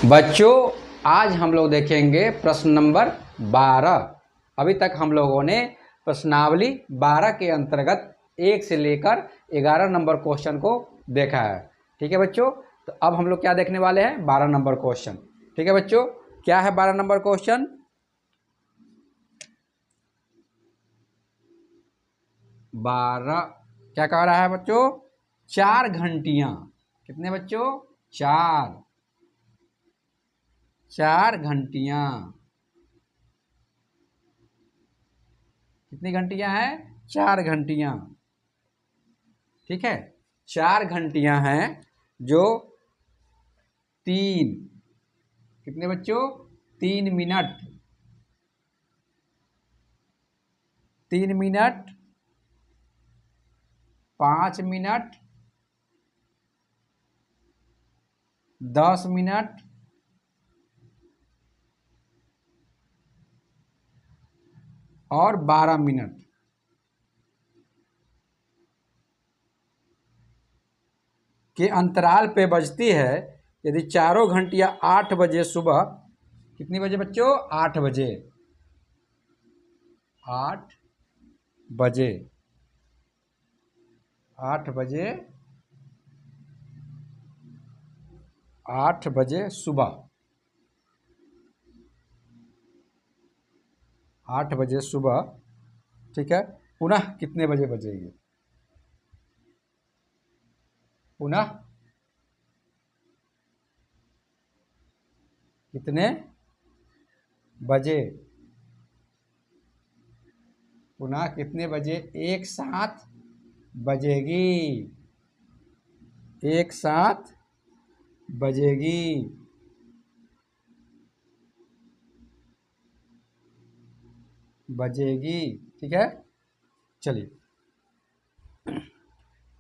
बच्चों आज हम लोग देखेंगे प्रश्न नंबर 12। अभी तक हम लोगों ने प्रश्नावली 12 के अंतर्गत 1 से लेकर 11 नंबर क्वेश्चन को देखा है। ठीक है बच्चों, तो अब हम लोग क्या देखने वाले हैं 12 नंबर क्वेश्चन। ठीक है बच्चों, क्या है 12 नंबर क्वेश्चन? 12 क्या कह रहा है बच्चों? 4 घंटियां। कितने बच्चों? 4 घंटियां। कितनी घंटियां हैं? 4 घंटियां। ठीक है, 4 घंटियां हैं जो 3 कितने बच्चों? 3 मिनट 3 मिनट 5 मिनट 10 मिनट और 12 मिनट के अंतराल पे बजती है। यदि चारों घंटियां 8 बजे सुबह, कितनी बजे बच्चों? 8 बजे 8 बजे 8 बजे 8 बजे सुबह 8 बजे सुबह, ठीक है, पुनः कितने बजे बजेगी? पुनः कितने बजे? पुनः कितने बजे एक साथ बजेगी? एक साथ बजेगी। बजेगी, ठीक है। चलिए,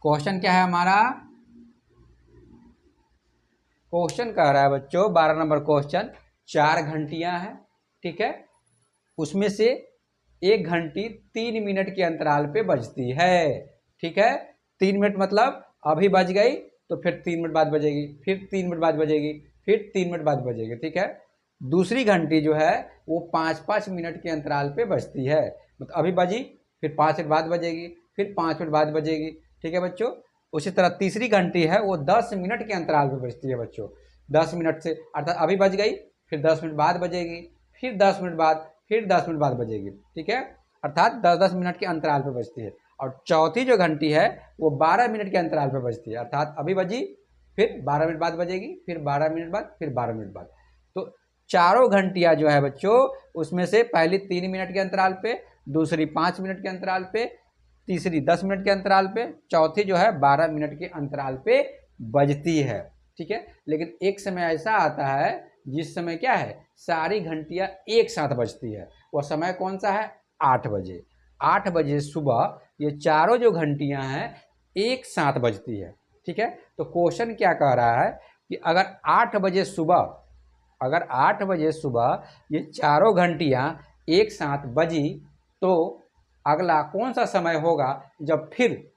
क्वेश्चन क्या है हमारा? क्वेश्चन कह रहा है बच्चों 12 नंबर क्वेश्चन, 4 घंटियां हैं, ठीक है, उसमें से 1 घंटी 3 मिनट के अंतराल पे बजती है। ठीक है, 3 मिनट मतलब अभी बज गई तो फिर 3 मिनट बाद बजेगी, फिर 3 मिनट बाद बजेगी, फिर 3 मिनट बाद बजेगी। ठीक है, दूसरी घंटी जो है वो 5-5 मिनट के अंतराल पे बजती है। मतलब अभी बजी, फिर 5 मिनट बाद बजेगी, फिर 5 मिनट बाद बजेगी। ठीक है बच्चों, उसी तरह तीसरी घंटी है वो 10 मिनट के अंतराल पे बजती है बच्चों। 10 मिनट से अर्थात अभी बज गई, फिर 10 मिनट बाद बजेगी, फिर 10 मिनट बाद, फिर 10 मिनट बाद बजेगी। ठीक है, अर्थात 10-10 मिनट के अंतराल पर बजती है। और चौथी जो घंटी है वो 12 मिनट के अंतराल पर बजती है, अर्थात अभी बजी, फिर 12 मिनट बाद बजेगी, फिर 12 मिनट बाद, फिर 12 मिनट बाद। तो चारों घंटियां जो है बच्चों, उसमें से पहली 3 मिनट के अंतराल पे, दूसरी 5 मिनट के अंतराल पे, तीसरी 10 मिनट के अंतराल पे, चौथी जो है 12 मिनट के अंतराल पे बजती है। ठीक है, लेकिन एक समय ऐसा आता है जिस समय क्या है, सारी घंटियां एक साथ बजती है। वह समय कौन सा है? 8 बजे। 8 बजे सुबह ये चारों जो घंटियां हैं एक साथ बजती है। ठीक है, तो क्वेश्चन क्या कह रहा है कि अगर 8 बजे सुबह, अगर 8 बजे सुबह ये चारों घंटियां एक साथ बजी, तो अगला कौन सा समय होगा जब फिर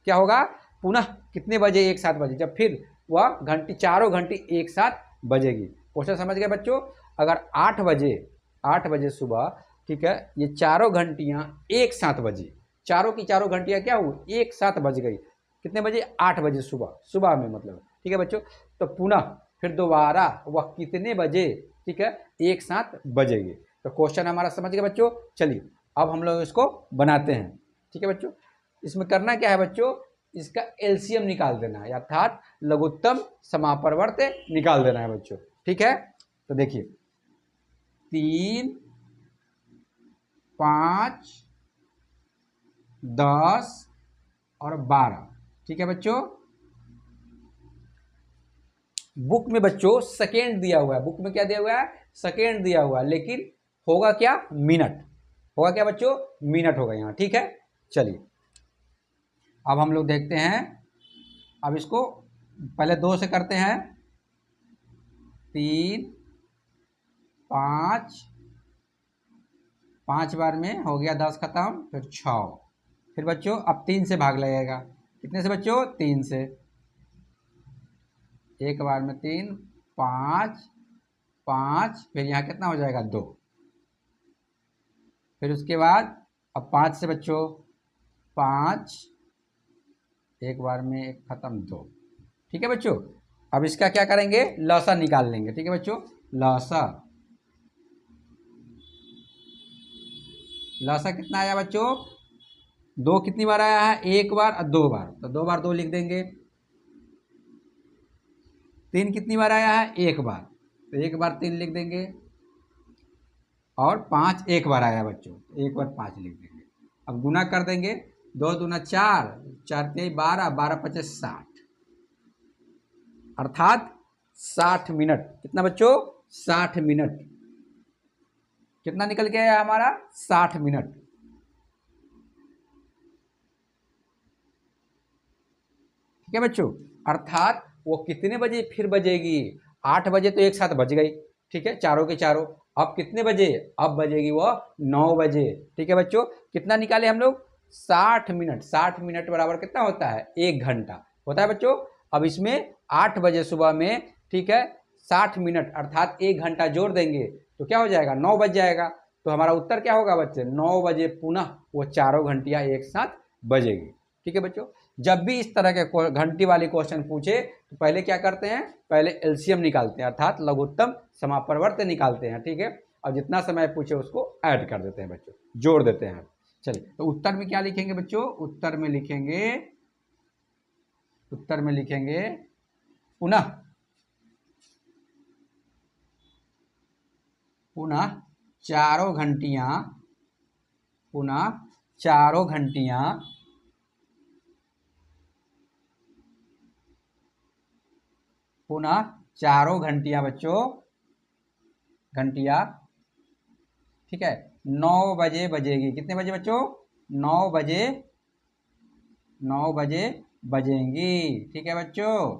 क्या होगा? पुनः कितने बजे एक साथ बजे? जब फिर वह घंटी, चारों घंटी एक साथ बजेगी। क्वेश्चन समझ गए बच्चों? अगर 8 बजे सुबह, ठीक है, ये चारों घंटियां एक साथ बजी, चारों की चारों घंटियां क्या हुई? एक साथ बज गई। कितने बजे? 8 बजे सुबह, सुबह में मतलब। ठीक है बच्चों, तो पुनः फिर दोबारा वह कितने बजे, ठीक है, एक साथ बजेगी। तो क्वेश्चन हमारा समझ गए बच्चों? चलिए अब हम लोग इसको बनाते हैं। ठीक है बच्चों, इसमें करना क्या है बच्चों? इसका एलसीएम निकाल देना है, अर्थात लघुत्तम समापवर्त निकाल देना है बच्चों। ठीक है, तो देखिए 3, 5, 10 और 12। ठीक है बच्चों, बुक में बच्चों सेकेंड दिया हुआ है, बुक में क्या दिया हुआ है? सेकेंड दिया हुआ है, लेकिन होगा क्या? मिनट होगा क्या बच्चों? मिनट होगा यहाँ। ठीक है, चलिए अब हम लोग देखते हैं। अब इसको पहले 2 से करते हैं। 3, 5, 5 बार में हो गया 10 खत्म, फिर 6, फिर बच्चों अब 3 से भाग लगेगा। कितने से बच्चों? 3 से। एक बार में 3, 5, 5, फिर यहाँ कितना हो जाएगा 2, फिर उसके बाद अब 5 से बच्चों 5, एक बार में एक खत्म 2। ठीक है बच्चों, अब इसका क्या करेंगे, लसा निकाल लेंगे। ठीक है बच्चों, लसा कितना आया बच्चों, 2 कितनी बार आया है, एक बार और 2 बार, तो 2 बार 2 लिख देंगे। 3 कितनी बार आया है, एक बार, तो एक बार 3 लिख देंगे। और 5 एक बार आया बच्चों, एक बार 5 लिख देंगे। अब गुना कर देंगे, 2 दूना 4, 4 3 12, 12 5 60, अर्थात 60 मिनट। कितना बच्चों, 60 मिनट। कितना निकल के आया हमारा, 60 मिनट। ठीक है बच्चों, अर्थात वो कितने बजे फिर बजेगी, 8 बजे तो एक साथ बज गई। ठीक है, चारों के चारों। अब कितने बजे, अब बजेगी वो 9 बजे। ठीक है बच्चों, कितना निकाले हम लोग, 60 मिनट। 60 मिनट बराबर कितना होता है, 1 घंटा होता है बच्चों। अब इसमें 8 बजे सुबह में, ठीक है, 60 मिनट अर्थात 1 घंटा जोड़ देंगे तो क्या हो जाएगा, 9 बज जाएगा। तो हमारा उत्तर क्या होगा बच्चे, 9 बजे पुनः वो चारों घंटियां एक साथ बजेगी। ठीक है बच्चों, जब भी इस तरह के घंटी वाली क्वेश्चन पूछे तो पहले क्या करते हैं, पहले एलसीएम निकालते हैं अर्थात लघुत्तम समापवर्त निकालते हैं। ठीक है, और जितना समय पूछे उसको ऐड कर देते हैं बच्चों, जोड़ देते हैं। चलिए, तो उत्तर में क्या लिखेंगे बच्चों, उत्तर में लिखेंगे पुनः चारों घंटियां, बच्चों, घंटियां, ठीक है, 9 बजे बजेगी। कितने बजे बच्चों, 9 बजे बजेंगी। ठीक है बच्चों,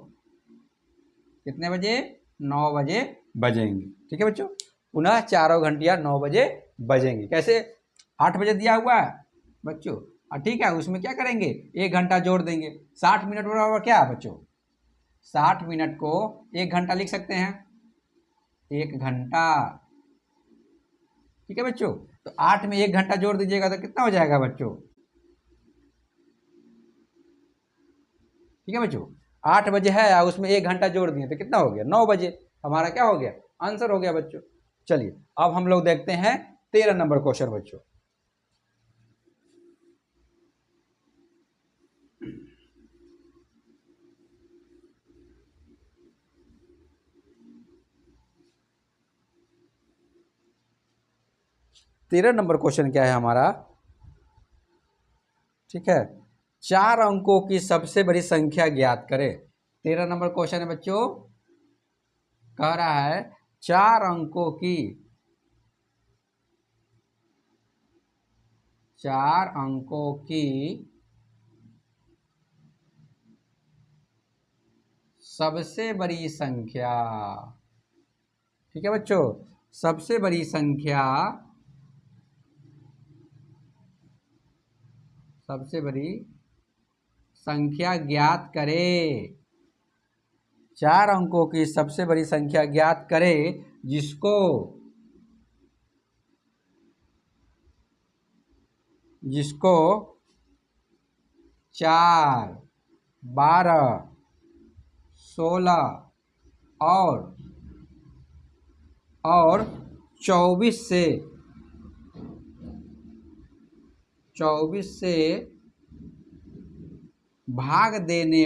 कितने बजे, 9 बजे बजेंगी। ठीक है बच्चों, पुनः चारों घंटियां 9 बजे बजेंगी। कैसे, 8 बजे दिया हुआ है बच्चों, ठीक है, उसमें क्या करेंगे, 1 घंटा जोड़ देंगे। 60 मिनट बराबर क्या है बच्चों, 60 मिनट को 1 घंटा लिख सकते हैं, 1 घंटा। ठीक है बच्चों, तो 8 में 1 घंटा जोड़ दीजिएगा तो कितना हो जाएगा बच्चों। ठीक है बच्चों, 8 बजे है और उसमें 1 घंटा जोड़ दिए तो कितना हो गया, 9 बजे। हमारा क्या हो गया, आंसर हो गया बच्चों। चलिए, अब हम लोग देखते हैं 13 नंबर क्वेश्चन बच्चों। तेरह नंबर क्वेश्चन क्या है हमारा, ठीक है, 4 अंकों की सबसे बड़ी संख्या ज्ञात करें। 13 नंबर क्वेश्चन है बच्चों, कह रहा है 4 अंकों की सबसे बड़ी संख्या। ठीक है बच्चों, सबसे बड़ी संख्या ज्ञात करें। 4 अंकों की सबसे बड़ी संख्या ज्ञात करें जिसको 4, 12, 16 और 24 से भाग देने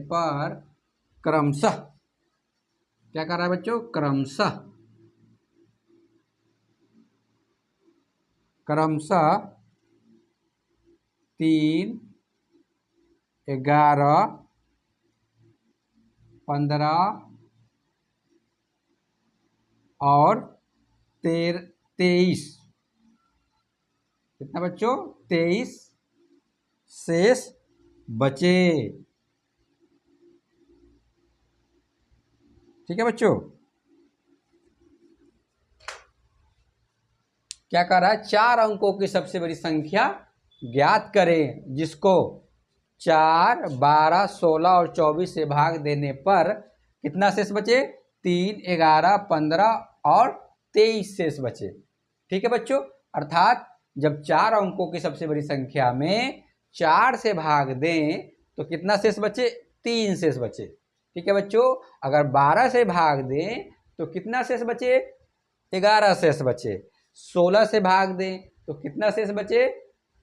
पर क्रमशः, क्या कर रहा है बच्चों, क्रमशः 3, 11, 15 और 23, कितना बच्चों, 23 शेष बचे। ठीक है बच्चों, क्या कर रहा है, 4 अंकों की सबसे बड़ी संख्या ज्ञात करें जिसको 4, 12, 16 और 24 से भाग देने पर कितना शेष बचे? 3, 11, 15 और 23 शेष बचे। ठीक है बच्चों, अर्थात जब 4 अंकों की सबसे बड़ी संख्या में 4 से भाग दें तो कितना शेष बचे? 3 शेष बचे। ठीक है बच्चों, अगर 12 से भाग दें तो कितना शेष बचे? 11 शेष बचे। 16 से भाग दें तो कितना शेष बचे?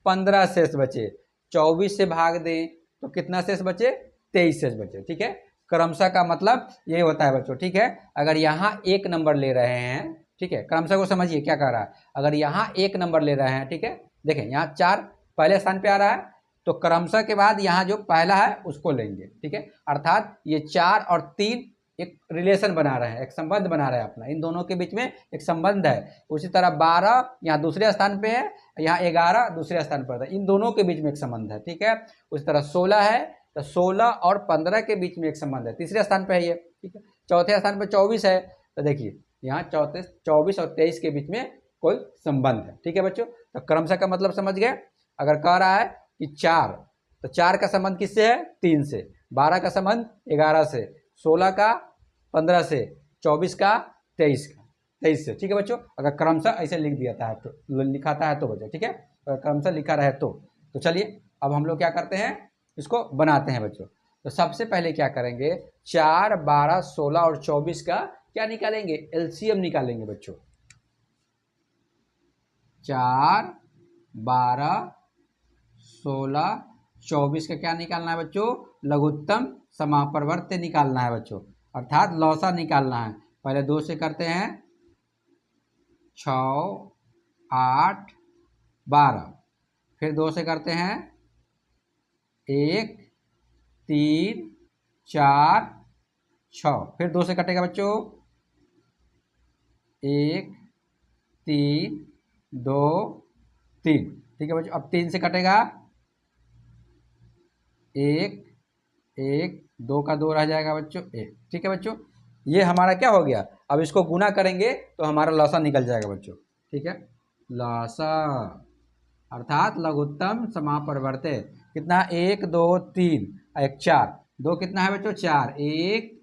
15 शेष बचे। 24 से भाग दें तो कितना शेष बचे? 23 शेष बचे। ठीक है, क्रमशः का मतलब ये होता है बच्चों। ठीक है, अगर यहाँ एक नंबर ले रहे हैं, ठीक है, क्रमशः को समझिए क्या कह रहा है। अगर यहाँ एक नंबर ले रहे हैं, ठीक है, देखें यहाँ 4 पहले स्थान पे आ रहा है, तो क्रमशः के बाद यहाँ जो पहला है उसको लेंगे। ठीक है, अर्थात ये 4 और 3 एक रिलेशन बना रहे हैं, एक संबंध बना रहे हैं अपना, इन दोनों के बीच में एक संबंध है। उसी तरह 12 यहाँ दूसरे स्थान पे है, यहाँ 11 दूसरे स्थान पर है, इन दोनों के बीच में एक संबंध है। ठीक है, उसी तरह 16 है तो 16 और 15 के बीच में एक संबंध है, तीसरे स्थान पर है ये। ठीक है, चौथे स्थान पर 24 है, तो देखिए यहाँ 24 और 23 के बीच में कोई संबंध है। ठीक है बच्चों, तो क्रमशः का मतलब समझ गए। अगर कह रहा है कि 4, तो 4 का संबंध किससे है? 3 से। 12 का संबंध 11 से, 16 का 15 से, 24 का 23 से। ठीक है बच्चों, अगर क्रमशः ऐसे लिख दिया था तो लिखाता है तो बच्चों, ठीक है, अगर क्रमशः लिखा रहे तो चलिए अब हम लोग क्या करते हैं, इसको बनाते हैं बच्चों। तो सबसे पहले क्या करेंगे, 4, 12, 16 और 24 का क्या निकालेंगे? एलसीएम निकालेंगे बच्चों। 4, 12, 16, 24 का क्या निकालना है बच्चों? लघुत्तम समापरिवर्त्य निकालना है बच्चों, अर्थात लौसा निकालना है। पहले 2 से करते हैं, 6, 8, 12, फिर 2 से करते हैं 1, 3, 4, 6, फिर 2 से कटेगा बच्चों 1, 3, 2, 3। ठीक है बच्चों, अब 3 से कटेगा 1, 1, 2 का 2 रह जाएगा बच्चों 1। ठीक है बच्चों, ये हमारा क्या हो गया? अब इसको गुना करेंगे तो हमारा लौसा निकल जाएगा बच्चों। ठीक है, लौसा अर्थात लघुत्तम समापरिवर्त्य कितना? 1, 2, 3, 1, 4, 2 कितना है बच्चों? 4, 1,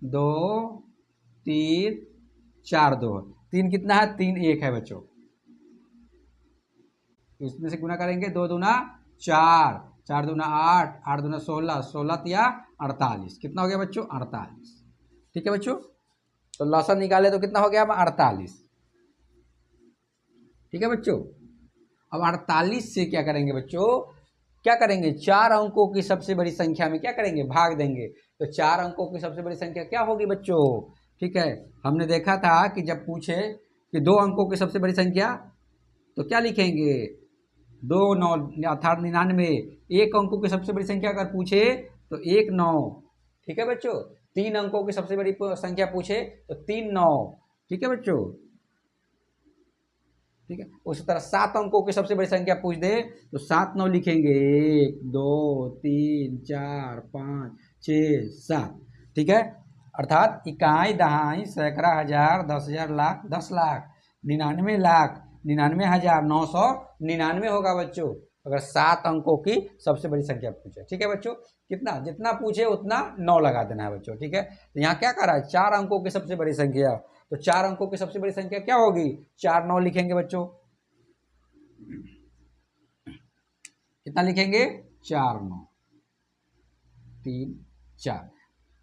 2, 3, 4, 2, 3 कितना है? 3, 1 है बच्चों। इसमें से गुना करेंगे, 2 दूना 4, 4 दूना 8, 8 दूना 16, 16 या 48, कितना हो गया बच्चों? 48। ठीक है बच्चों, तो लौसा निकाले तो कितना हो गया? 48। ठीक है बच्चों, अब 48 से क्या करेंगे बच्चों? क्या करेंगे? 4 अंकों की सबसे बड़ी संख्या में क्या करेंगे? भाग देंगे। तो 4 अंकों की सबसे बड़ी संख्या क्या होगी बच्चों? ठीक है, हमने देखा था कि जब पूछे कि 2 अंकों की सबसे बड़ी संख्या तो क्या लिखेंगे? 2, 9 अर्थात 99। 1 अंकों की सबसे बड़ी संख्या अगर पूछे तो 1, 9। ठीक है बच्चों, 3 अंकों की सबसे बड़ी संख्या पूछे तो 3, 9। ठीक है बच्चों, ठीक है, उसी तरह 7 अंकों की सबसे बड़ी संख्या पूछ दे तो 7, 9 लिखेंगे, 1, 2, 3, 4, 5, 6, 7। ठीक है, अर्थात इकाई, दहाई, सैकड़ा, हजार, 10,000, लाख, 10 लाख, 99 लाख, 99,999 होगा बच्चों, अगर 7 अंकों की सबसे बड़ी संख्या पूछे। ठीक है बच्चों, कितना जितना पूछे उतना 9 लगा देना है बच्चों। ठीक है, तो यहाँ क्या कर रहा है? 4 अंकों की सबसे बड़ी संख्या, तो 4 अंकों की सबसे बड़ी संख्या क्या होगी? 4, 9 लिखेंगे बच्चों। कितना लिखेंगे? 4, 9, 3, 4।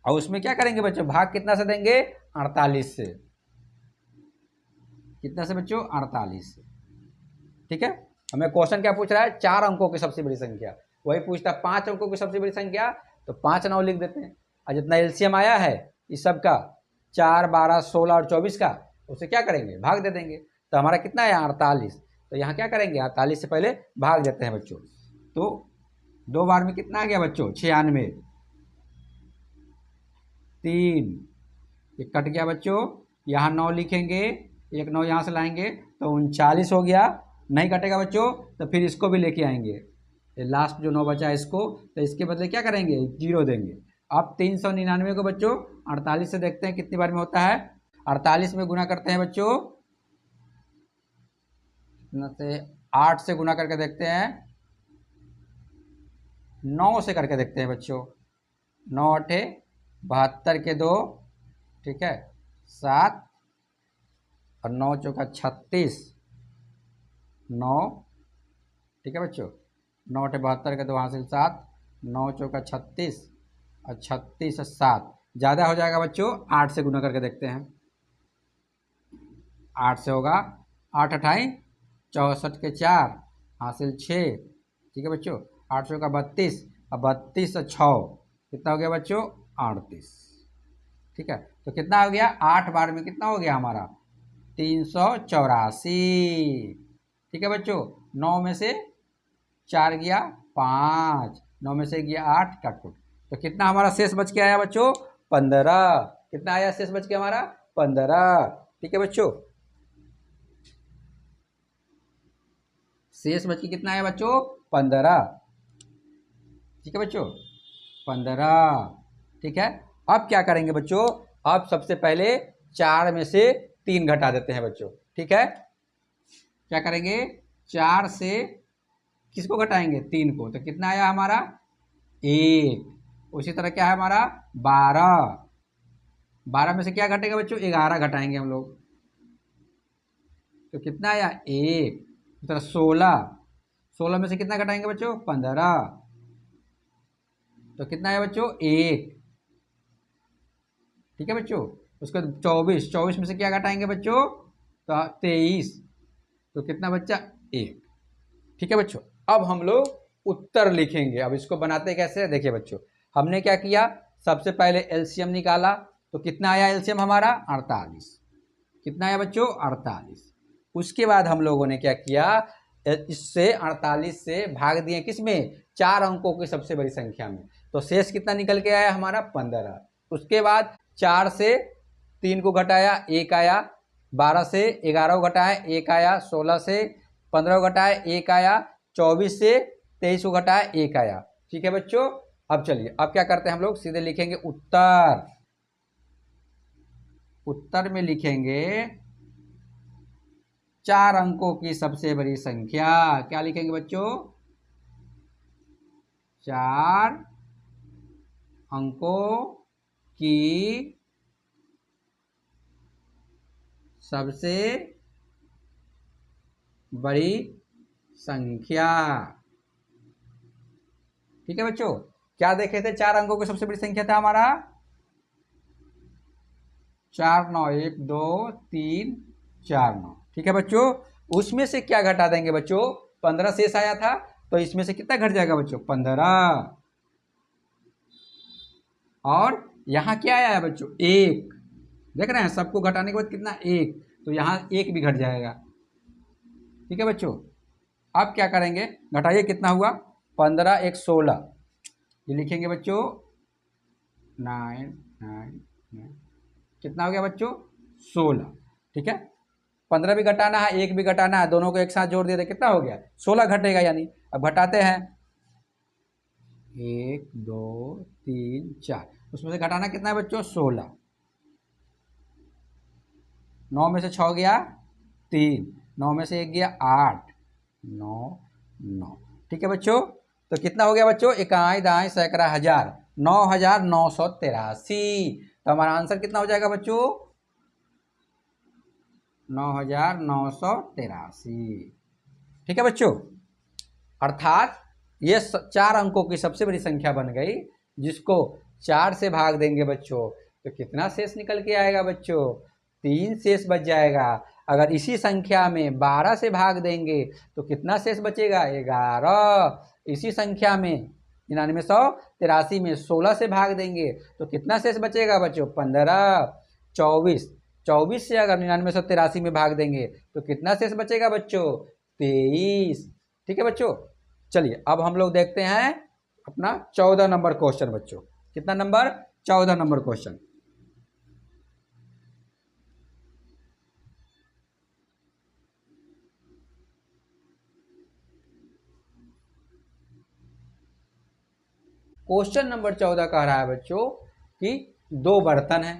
और उसमें क्या करेंगे बच्चों? भाग कितना से देंगे? 48 से। कितना से बच्चों? 48 से। ठीक है, हमें क्वेश्चन क्या पूछ रहा है? 4 अंकों की सबसे बड़ी संख्या। वही पूछता है 5 अंकों की सबसे बड़ी संख्या, तो 5, 9 लिख देते हैं। और जितना एलसीएम आया है इस सब का, 4, 12, 16 और 24 का, उसे क्या करेंगे? भाग दे देंगे। तो हमारा कितना है? 48। तो यहाँ क्या करेंगे? 48 से पहले भाग देते हैं बच्चों। तो 2 बार में कितना आ गया बच्चों? 96। 3 ये कट गया बच्चों, यहाँ 9 लिखेंगे, 1 9 यहाँ से लाएंगे तो 39 हो गया। नहीं कटेगा बच्चों तो फिर इसको भी लेके आएंगे, ये लास्ट जो 9 बचा है इसको, तो इसके बदले क्या करेंगे? 0 देंगे। अब 399 को बच्चों 48 से देखते हैं कितनी बार में होता है। 48 में गुना करते हैं बच्चों, से 8 से गुना करके देखते हैं, 9 से करके देखते हैं बच्चों। 9 8 72 के 2, ठीक है, 7 और 9 चौका 36, 9, ठीक है बच्चों, 9 72 के 2 हासिल 7, 9 चौका 36 और 36 और 7 ज़्यादा हो जाएगा बच्चों, 8 से गुना करके देखते हैं। 8 से होगा, 8 अठाई 64 के 4 हासिल 6, ठीक है बच्चों, 8 का 32 और 32 और 6 कितना हो गया बच्चों, 38, ठीक है। तो कितना हो गया, 8 बार में कितना हो गया हमारा, 384, ठीक है बच्चों। 9 में से 4 गया 5, 9 में से गया 8, काट कुट, तो कितना हमारा शेष बच के आया बच्चों, 15। कितना आया शेष बच के हमारा, 15, ठीक है बच्चों। शेष बच के कितना आया बच्चों, 15, ठीक है बच्चों, 15, ठीक है। अब क्या करेंगे बच्चों, अब सबसे पहले 4 में से 3 घटा देते हैं बच्चों, ठीक है। क्या करेंगे, 4 से किसको घटाएंगे, 3 को, तो कितना आया हमारा, 1। उसी तरह क्या है हमारा, 12, 12 में से क्या घटेगा बच्चों, 11 घटाएंगे हम लोग, तो कितना आया, 1। इस तरह 16, 16 में से कितना घटाएंगे बच्चों, 15, तो कितना आया बच्चों, 1, ठीक है बच्चों। उसके बाद 24, 24 में से क्या घटाएंगे बच्चों, तो 23, तो कितना बच्चा, 1, ठीक है बच्चों। अब हम लोग उत्तर लिखेंगे। अब इसको बनाते कैसे, देखिए बच्चों, हमने क्या किया, सबसे पहले एलसीएम निकाला, तो कितना आया एलसीएम हमारा, 48, कितना आया बच्चों, 48। उसके बाद हम लोगों ने क्या किया, इससे 48 से भाग दिए किस में, 4 अंकों की सबसे बड़ी संख्या में, तो शेष कितना निकल के आया हमारा, 15। उसके बाद 4 से 3 को घटाया, 1 आया, 12 से 11 को घटाया, 1 आया, 16 से 15 को घटाया, 1 आया, 24 से 23 को घटाया, 1 आया, ठीक है बच्चों। अब चलिए, अब क्या करते हैं हम लोग, सीधे लिखेंगे उत्तर। उत्तर में लिखेंगे 4 अंकों की सबसे बड़ी संख्या, क्या लिखेंगे बच्चों, 4 अंकों की सबसे बड़ी संख्या, ठीक है बच्चों। क्या देखे थे, 4 अंकों की सबसे बड़ी संख्या था हमारा 4 9, 1 2 3 4 9, ठीक है बच्चों। उसमें से क्या घटा देंगे बच्चों, 15 शेष आया था, तो इसमें से कितना घट जाएगा बच्चों, 15। और यहाँ क्या आया है बच्चों, 1, देख रहे हैं, सबको घटाने के बाद कितना, 1, तो यहाँ 1 भी घट जाएगा, ठीक है बच्चों। अब क्या करेंगे, घटाइए, कितना हुआ, 15 1 16, ये लिखेंगे बच्चों 9 9 9, कितना हो गया बच्चों, 16, ठीक है। 15 भी घटाना है, 1 भी घटाना है, दोनों को एक साथ जोड़ दिया तो कितना हो गया, 16 घटेगा यानी। अब घटाते हैं, 1 2 3 4, उसमें से घटाना कितना है बच्चों, 16, 9 में से 6 गया 3, 9 में से 1 गया 8, 9 9, ठीक है बच्चों। तो कितना हो गया बच्चों, इकाई दाई सैकड़ा हजार, 9983, तो हमारा आंसर कितना हो जाएगा बच्चों, 9983, ठीक है बच्चों। अर्थात ये 4 अंकों की सबसे बड़ी संख्या बन गई, जिसको 4 से भाग देंगे बच्चों, तो कितना शेष निकल के आएगा बच्चों, 3 शेष बच जाएगा। अगर इसी संख्या में 12 से भाग देंगे तो कितना शेष बचेगा, 11। इसी संख्या में 9983 में 16 से भाग देंगे तो कितना शेष बचेगा बच्चों, 15। 24, 24 से अगर 9983 में भाग देंगे तो कितना शेष बचेगा बच्चों, 23, ठीक है बच्चों। चलिए अब हम लोग देखते हैं अपना 14 नंबर क्वेश्चन बच्चों। कितना number, 14 number question. Question number 14 कह रहा है बच्चों कि 2 बर्तन है,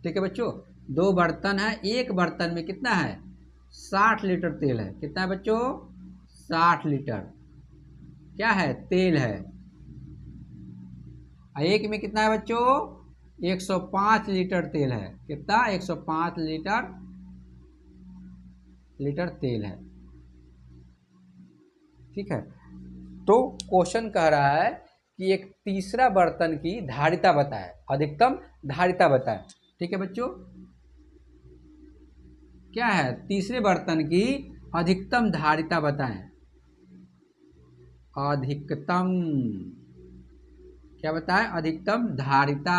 ठीक है बच्चों, 2 बर्तन है, एक बर्तन में कितना है, 60 लीटर तेल है, कितना है बच्चों, 60 लीटर क्या है, तेल है। एक में कितना है बच्चों, 105 लीटर तेल है। कितना? 105 लीटर तेल है। ठीक है, तो क्वेश्चन कह रहा है कि एक तीसरा बर्तन की धारिता बताएं, अधिकतम धारिता बताएं। ठीक है बच्चों, क्या है? तीसरे बर्तन की अधिकतम धारिता बताएं। अधिकतम क्या बताएं? अधिकतम धारिता।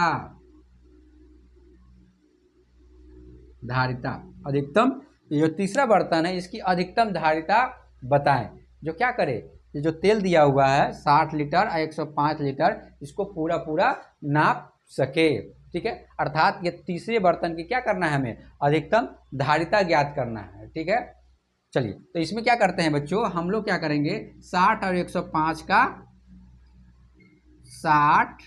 अधिकतम, ये जो तीसरा बर्तन है इसकी अधिकतम धारिता बताएं। जो क्या करे, ये जो तेल दिया हुआ है 60 लीटर और 105 लीटर, इसको पूरा पूरा नाप सके। ठीक है, अर्थात ये तीसरे बर्तन की क्या करना है, हमें अधिकतम धारिता ज्ञात करना है। ठीक है, चलिए तो इसमें क्या करते हैं बच्चों, हम लोग क्या करेंगे, 60 और 105 का 60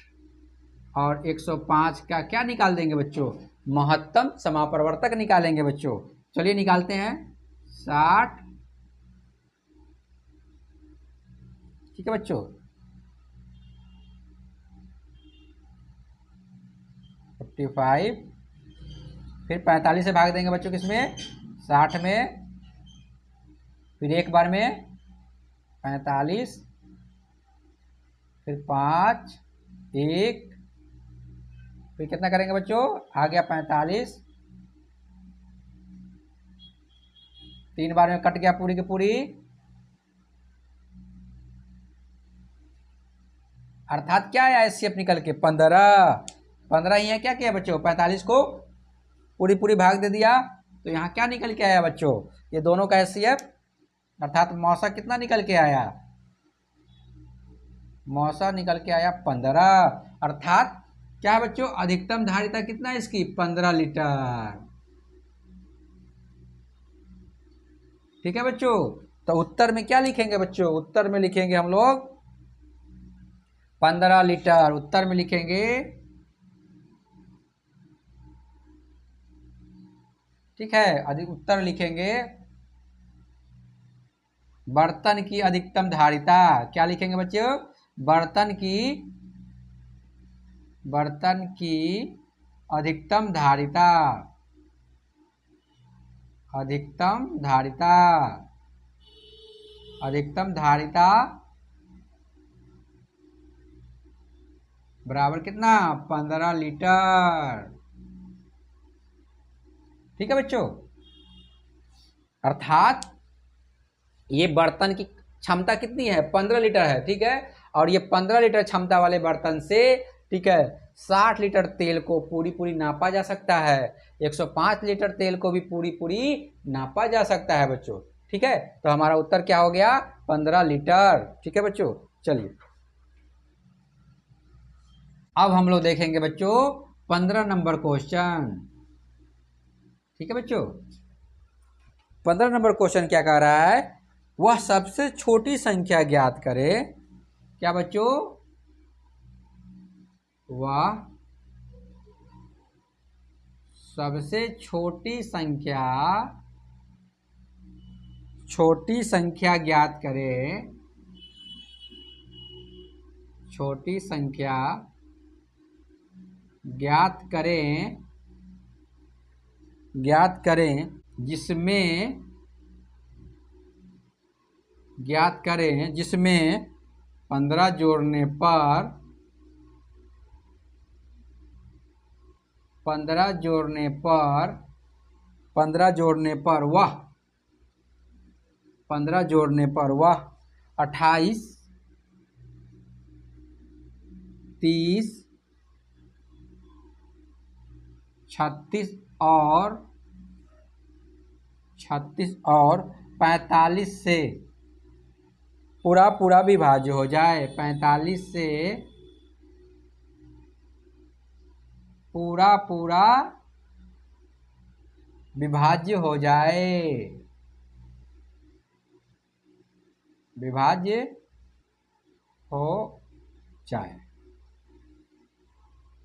और 105 का क्या निकाल देंगे बच्चों, महत्तम समापवर्तक निकालेंगे बच्चों। चलिए निकालते हैं। 60, ठीक है बच्चों, 45, फिर 45 से भाग देंगे बच्चों किसमें, 60 में, फिर एक बार में 45, फिर 5, 1, फिर कितना करेंगे बच्चों, आ गया 45, 3 बार में कट गया पूरी की पूरी, अर्थात क्या आया एचसीएफ निकल के 15 ही है। क्या किया बच्चों, 45 को पूरी पूरी भाग दे दिया, तो यहाँ क्या निकल के आया बच्चों, ये दोनों का एचसीएफ, अर्थात मौसा कितना निकल के आया, मौसा निकल के आया 15। अर्थात क्या है बच्चों, अधिकतम धारिता कितना है इसकी, 15 लीटर। ठीक है बच्चों, तो उत्तर में क्या लिखेंगे बच्चों, उत्तर में लिखेंगे हम लोग 15 लीटर। उत्तर में लिखेंगे, ठीक है, उत्तर लिखेंगे बर्तन की अधिकतम धारिता। क्या लिखेंगे बच्चों, बर्तन की अधिकतम धारिता, अधिकतम धारिता बराबर कितना, 15 लीटर। ठीक है बच्चों, अर्थात ये बर्तन की क्षमता कितनी है, 15 लीटर है। ठीक है, और ये 15 लीटर क्षमता वाले बर्तन से, ठीक है, 60 लीटर तेल को पूरी पूरी नापा जा सकता है, 105 लीटर तेल को भी पूरी पूरी नापा जा सकता है बच्चों। ठीक है, तो हमारा उत्तर क्या हो गया, 15 लीटर। ठीक है बच्चों, चलिए अब हम लोग देखेंगे बच्चों 15 नंबर क्वेश्चन। ठीक है बच्चों, 15 नंबर क्वेश्चन क्या कह रहा है, वह सबसे छोटी संख्या ज्ञात करे। क्या बच्चों, वह सबसे छोटी संख्या ज्ञात करे, छोटी संख्या ज्ञात करें जिसमें 15 जोड़ने पर वह 28, 30, 36 और 45 से पूरा पूरा विभाज्य हो जाए, 45 से पूरा पूरा विभाज्य हो जाए,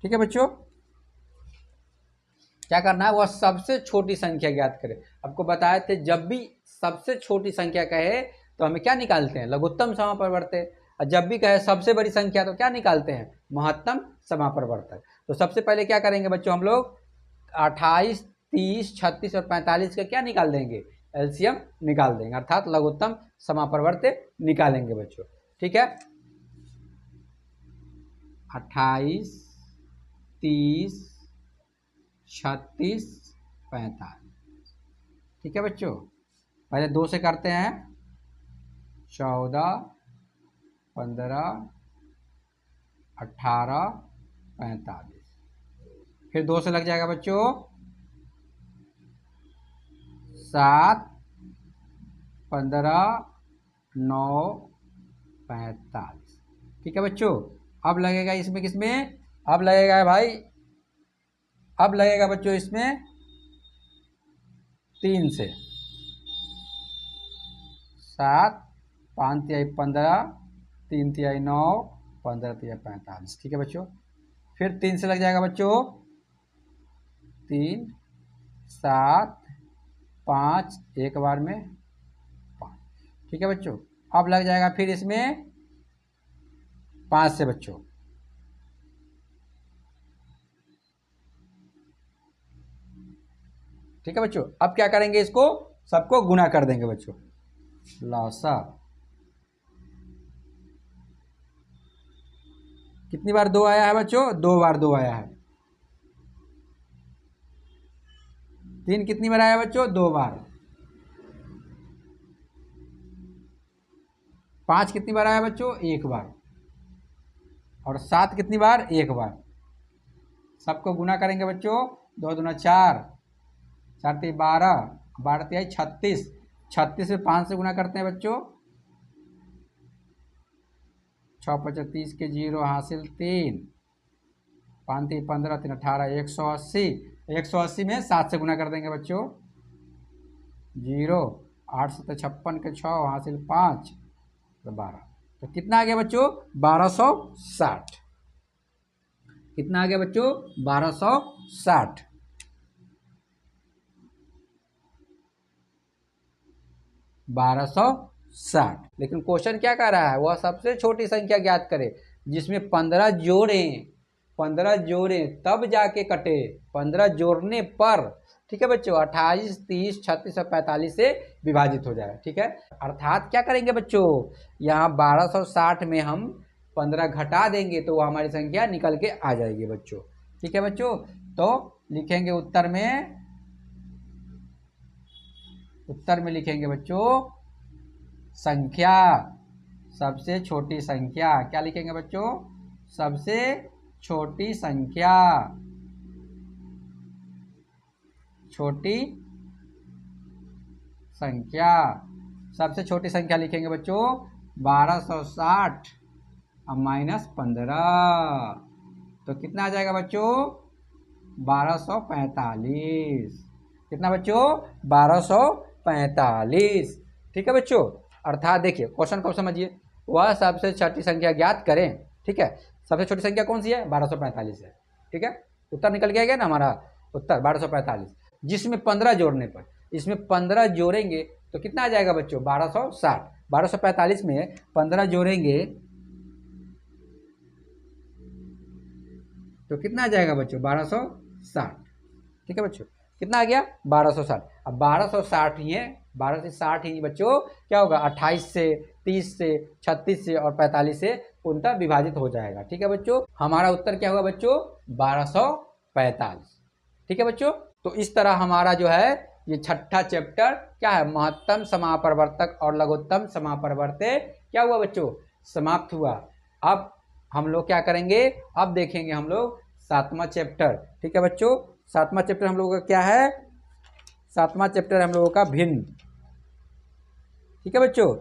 ठीक है बच्चों, क्या करना है, वह सबसे छोटी संख्या ज्ञात करे। आपको बताए थे जब भी सबसे छोटी संख्या कहे तो हमें क्या निकालते हैं, लघुत्तम समापवर्तक। और जब भी कहे सबसे बड़ी संख्या तो क्या निकालते हैं, महत्तम समापरिवर्तक। तो सबसे पहले क्या करेंगे बच्चों, हम लोग 28, 30, 36 और 45 का क्या निकाल देंगे, एलसीएम निकाल देंगे, अर्थात लघुत्तम समापरिवर्त्य निकालेंगे बच्चों। ठीक है, 28, 30, 36, 45। ठीक है बच्चों, पहले 2 से करते हैं, 14, 15, 18, 45। फिर 2 से लग जाएगा बच्चों 7, 15, 9, 45। ठीक है बच्चों, अब लगेगा इसमें किसमें, अब लगेगा भाई, अब लगेगा बच्चों इसमें 3 से, 7, 5 तिहाई 15, 3 तिहाई 9, 15 तिहाई 45। ठीक है बच्चों, फिर 3 से लग जाएगा बच्चों 3, 7, 5, एक बार में 5। ठीक है बच्चों, अब लग जाएगा फिर इसमें 5 से बच्चों, ठीक है बच्चों। अब क्या करेंगे, इसको सबको गुना कर देंगे बच्चों, लौसा कितनी बार 2 आया है बच्चों, 2 बार 2 आया है। 3 कितनी बार आया बच्चों, 2 बार। 5 कितनी बार आया बच्चों, 1 बार। और 7 कितनी बार, 1 बार। सबको गुना करेंगे बच्चों, 2 दूना 4, 4 3 12, 12 तिहाई 36, 36 से 5 से गुना करते हैं बच्चों, 6 5 30 के 0 हासिल 3, 5 3 15 3 18, 180। 180 में 7 से गुना कर देंगे बच्चों, 0, 8 7 56 के 6 हासिल 5, तो 12। तो कितना आ गया बच्चों, 1260। कितना आ गया बच्चों, 1260। 1260। लेकिन क्वेश्चन क्या कह रहा है, वह सबसे छोटी संख्या ज्ञात करे जिसमें 15 जोड़ें, 15 जोड़ें तब जाके कटे, 15 जोड़ने पर। ठीक है बच्चों, 28, 30, 36 और 45 से विभाजित हो जाएगा। ठीक है, अर्थात क्या करेंगे बच्चों, यहाँ 1260 में हम 15 घटा देंगे तो वह हमारी संख्या निकल के आ जाएगी बच्चों। ठीक है बच्चों, तो लिखेंगे उत्तर में लिखेंगे बच्चों संख्या, सबसे छोटी संख्या। क्या लिखेंगे बच्चों, सबसे छोटी संख्या, छोटी संख्या। सबसे छोटी संख्या लिखेंगे बच्चों 1260 और -15, तो कितना आ जाएगा बच्चों, 1245। कितना बच्चों, 1245। ठीक है बच्चों, अर्थात देखिए क्वेश्चन को समझिए, वह सबसे छोटी संख्या ज्ञात करें। ठीक है, सबसे छोटी संख्या कौन सी है, 1245 है। ठीक है, उत्तर निकल के आ गया ना हमारा, उत्तर 1245, जिसमें 15 जोड़ने पर, इसमें 15 जोड़ेंगे तो कितना आ जाएगा बच्चों, 1260। 1245 में 15 जोड़ेंगे तो कितना आ जाएगा बच्चों, 1260। ठीक है बच्चों, कितना आ गया, 1260। अब 1260 ही है, 12 से 60 ही बच्चों क्या होगा, 28 से, 30 से, 36 से और 45 से उनका विभाजित हो जाएगा। ठीक है बच्चों, हमारा उत्तर क्या होगा बच्चों, 1245। ठीक है बच्चों, तो इस तरह हमारा जो है ये छठा चैप्टर क्या है, महत्तम समापरिवर्तक और लघुत्तम समापरिवर्त्य क्या हुआ बच्चों, समाप्त हुआ। अब हम लोग क्या करेंगे, अब देखेंगे हम लोग 7वां चैप्टर। ठीक है बच्चों, 7वां चैप्टर हम लोगों का क्या है, 7वां चैप्टर हम लोगों का भिन्न। ठीक है बच्चों,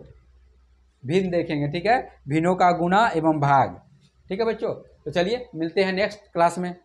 भिन्न देखेंगे। ठीक है, भिन्नों का गुणा एवं भाग। ठीक है बच्चों, तो चलिए मिलते हैं नेक्स्ट क्लास में।